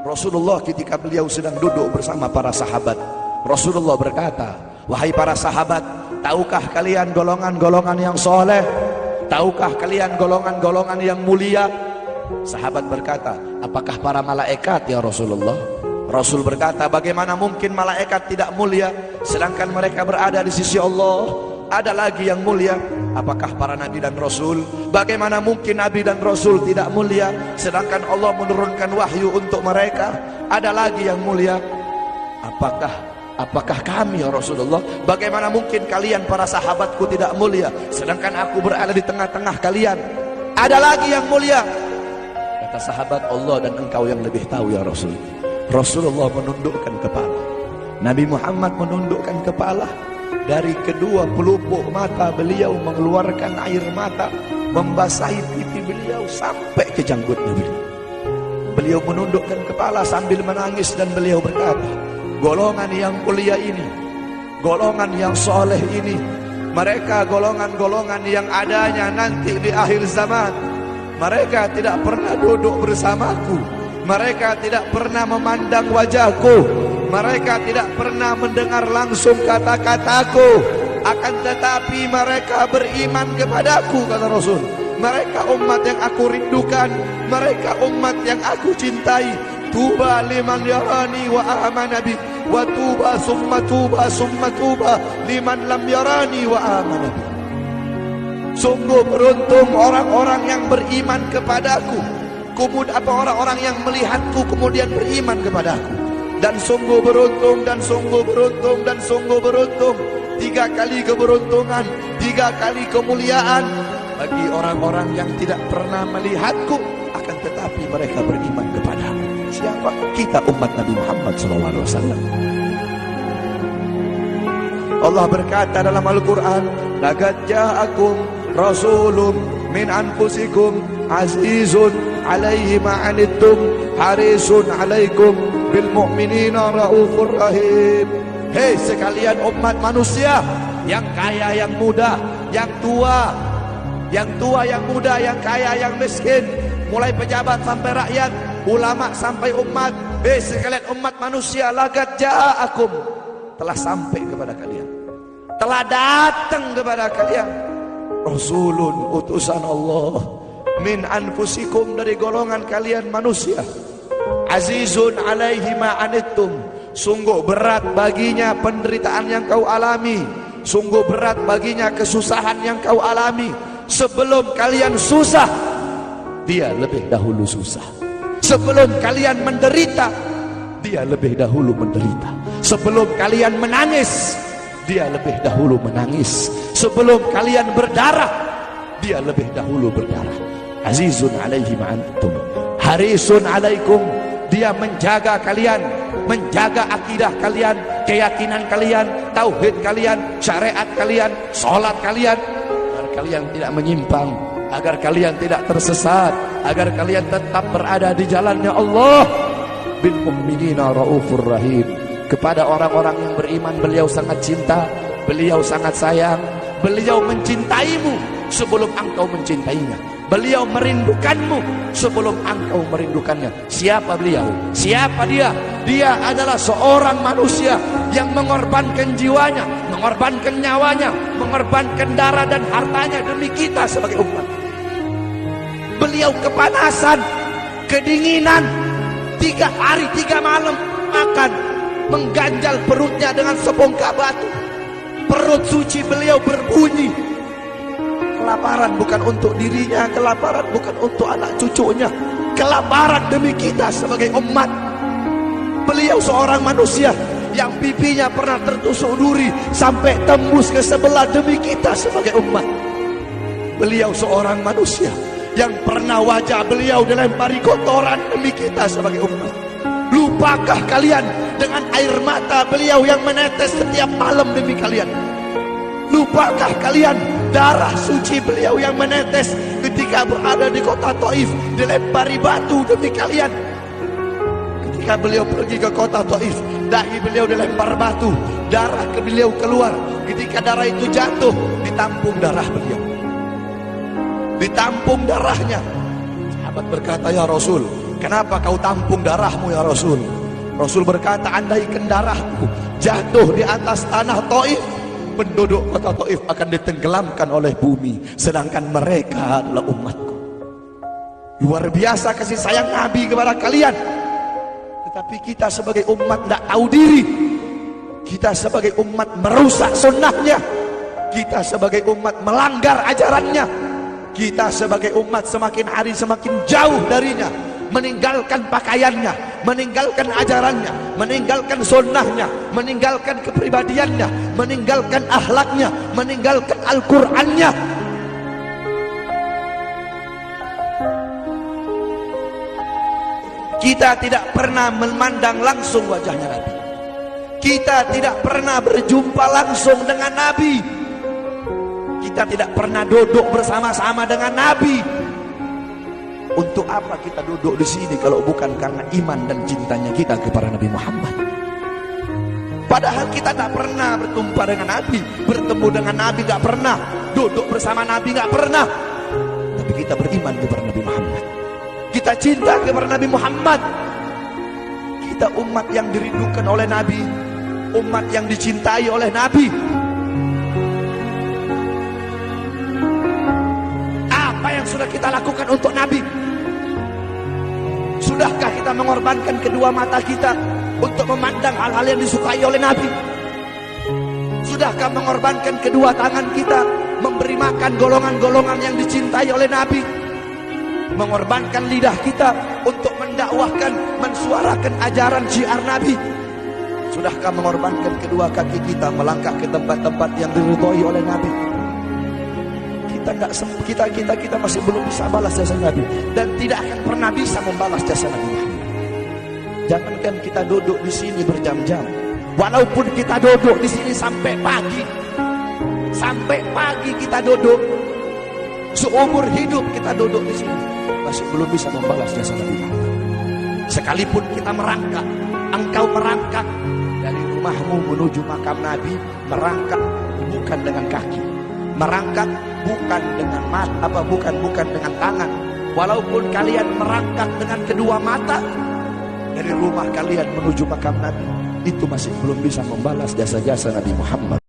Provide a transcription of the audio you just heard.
Rasulullah ketika beliau sedang duduk bersama para sahabat, Rasulullah berkata, "Wahai para sahabat, tahukah kalian golongan-golongan yang soleh? Tahukah kalian golongan-golongan yang mulia?" Sahabat berkata, "Apakah para malaikat ya Rasulullah?" Rasul berkata, "Bagaimana mungkin malaikat tidak mulia sedangkan mereka berada di sisi Allah? Ada lagi yang mulia. Apakah para nabi dan rasul? Bagaimana mungkin nabi dan rasul tidak mulia sedangkan Allah menurunkan wahyu untuk mereka? Ada lagi yang mulia. Apakah kami ya Rasulullah? Bagaimana mungkin kalian para sahabatku tidak mulia sedangkan aku berada di tengah-tengah kalian? Ada lagi yang mulia." Kata sahabat, "Allah dan engkau yang lebih tahu ya Rasul." Rasulullah menundukkan kepala, Nabi Muhammad menundukkan kepala. Dari kedua pelupuk mata beliau mengeluarkan air mata, membasahi pipi beliau sampai ke janggutnya beliau. Beliau menundukkan kepala sambil menangis dan beliau berkata, "Golongan yang mulia ini, golongan yang soleh ini, mereka golongan-golongan yang adanya nanti di akhir zaman. Mereka tidak pernah duduk bersamaku, mereka tidak pernah memandang wajahku, mereka tidak pernah mendengar langsung kata-kataku, akan tetapi mereka beriman kepadaku," kata Rasul. "Mereka umat yang aku rindukan, mereka umat yang aku cintai. Tuba liman yarani wa amana bi, wa tuba summa tuba liman lam yarani wa amana bi." Sungguh beruntung orang-orang yang beriman kepadaku, kemudian orang-orang yang melihatku kemudian beriman kepadaku. Dan sungguh beruntung, dan sungguh beruntung, dan sungguh beruntung. 3 kali keberuntungan, 3 kali kemuliaan bagi orang-orang yang tidak pernah melihatku, akan tetapi mereka beriman kepadaku. Siapa? Kita umat Nabi Muhammad SAW. Allah berkata dalam Al-Quran, "Laqad ja'akum rasulun min anfusikum azizun alaihi ma'anittum harisun alaikum bil mu'minina raufur rahim." Hei sekalian umat manusia, yang kaya, yang muda, yang tua, yang muda, yang kaya, yang miskin, mulai pejabat sampai rakyat, ulama sampai umat. Hei sekalian umat manusia, laqad ja'akum, telah sampai kepada kalian, telah datang kepada kalian rasulun, utusan Allah, min anfusikum, dari golongan kalian manusia, azizun alaihi ma'anittum, sungguh berat baginya penderitaan yang kau alami, sungguh berat baginya kesusahan yang kau alami. Sebelum kalian susah, dia lebih dahulu susah. Sebelum kalian menderita, dia lebih dahulu menderita. Sebelum kalian menangis, dia lebih dahulu menangis. Sebelum kalian berdarah, dia lebih dahulu berdarah. Azizun alaihi ma'antum harisun alaikum, dia menjaga kalian, menjaga akidah kalian, keyakinan kalian, tauhid kalian, syariat kalian, sholat kalian, agar kalian tidak menyimpang, agar kalian tidak tersesat, agar kalian tetap berada di jalannya Allah. Bil mu'minina raufur rahim, kepada orang-orang yang beriman beliau sangat cinta, beliau sangat sayang, beliau mencintaimu sebelum engkau mencintainya, beliau merindukanmu sebelum engkau merindukannya. Siapa beliau? Siapa dia? Dia adalah seorang manusia yang mengorbankan jiwanya, mengorbankan nyawanya, mengorbankan darah dan hartanya demi kita sebagai umat. Beliau kepanasan, kedinginan, 3 hari 3 malam makan, mengganjal perutnya dengan sebongkah batu. Perut suci beliau berbunyi. Kelaparan bukan untuk dirinya, kelaparan bukan untuk anak cucunya, kelaparan demi kita sebagai umat. Beliau seorang manusia yang pipinya pernah tertusuk duri sampai tembus ke sebelah demi kita sebagai umat. Beliau seorang manusia yang pernah wajah beliau dilempari kotoran demi kita sebagai umat. Lupakah kalian dengan air mata beliau yang menetes setiap malam demi kalian? Lupakah kalian darah suci beliau yang menetes ketika berada di kota Taif, dilempari batu demi kalian? ketika beliau pergi ke kota Taif, dahi beliau dilempar batu, darah ke beliau keluar. Ketika darah itu jatuh, ditampung darah beliau, ditampung darahnya. Sahabat berkata, ya Rasul, kenapa kau tampung darahmu ya Rasul? Rasul berkata, andaikan darahku jatuh di atas tanah Taif, penduduk kota Taif akan ditenggelamkan oleh bumi, sedangkan mereka adalah umatku. Luar biasa kasih sayang Nabi kepada kalian. Tetapi kita sebagai umat tidak tahu diri. Kita sebagai umat merusak sunnahnya. Kita sebagai umat melanggar ajarannya. Kita sebagai umat semakin hari semakin jauh darinya, meninggalkan pakaiannya, meninggalkan ajarannya, meninggalkan sunnahnya, meninggalkan kepribadiannya, meninggalkan akhlaknya, meninggalkan Al-Qur'annya. Kita tidak pernah memandang langsung wajahnya Nabi. Kita tidak pernah berjumpa langsung dengan Nabi. Kita tidak pernah duduk bersama-sama dengan Nabi. Untuk apa kita duduk di sini kalau bukan karena iman dan cintanya kita kepada Nabi Muhammad? Padahal kita tak pernah berjumpa dengan Nabi, bertemu dengan Nabi tak pernah, duduk bersama Nabi tak pernah. Tapi kita beriman kepada Nabi Muhammad. Kita cinta kepada Nabi Muhammad. Kita umat yang dirindukan oleh Nabi, umat yang dicintai oleh Nabi. Apa yang sudah kita lakukan untuk Nabi? Sudahkah kita mengorbankan kedua mata kita untuk memandang hal-hal yang disukai oleh Nabi? Sudahkah mengorbankan kedua tangan kita memberi makan golongan-golongan yang dicintai oleh Nabi? Mengorbankan lidah kita untuk mendakwahkan, mensuarakan ajaran syiar Nabi? Sudahkah mengorbankan kedua kaki kita melangkah ke tempat-tempat yang diridhoi oleh Nabi? Kita masih belum bisa balas jasa Nabi, dan tidak akan pernah bisa membalas jasa Nabi Muhammad. Jangankan kita duduk di sini berjam-jam, walaupun kita duduk di sini sampai pagi kita duduk, seumur hidup kita duduk di sini, masih belum bisa membalas jasa Nabi Muhammad. Sekalipun kita merangkak, engkau merangkak dari rumahmu menuju makam Nabi, merangkak bukan dengan kaki, merangkak bukan dengan mata, bukan dengan tangan. Walaupun kalian merangkak dengan kedua mata dari rumah kalian menuju makam Nabi, itu masih belum bisa membalas jasa-jasa Nabi Muhammad.